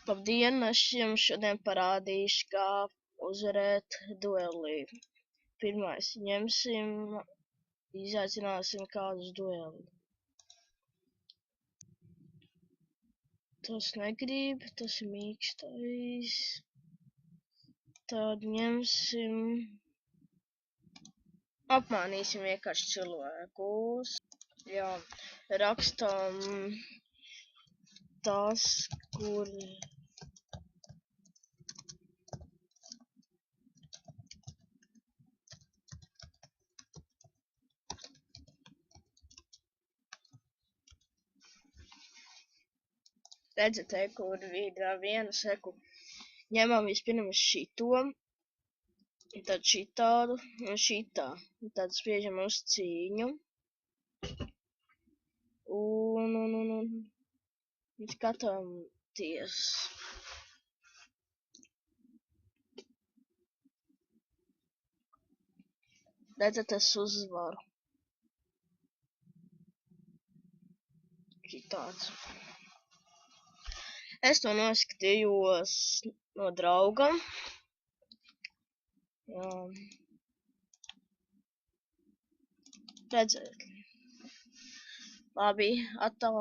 Labdien, es jums šodien parādīšu, kā uzvarēt duelī. Pirmais izaicināsim kādu uz dueli. Tas negrib, tas ir mīkstais. Tad apmānīsim vienkārši cilvēkus. Jā, rakstam tas, kur redzat, kur ir viena seku. Ņemam vispirms šito, tad šitādu un šitā. Tad spiežam uz cīņu. Un skatāmies. Redzat, es uzvaru. Šitāds. Es to noskatījos no drauga. Jā. Redzēt. Labi, atā.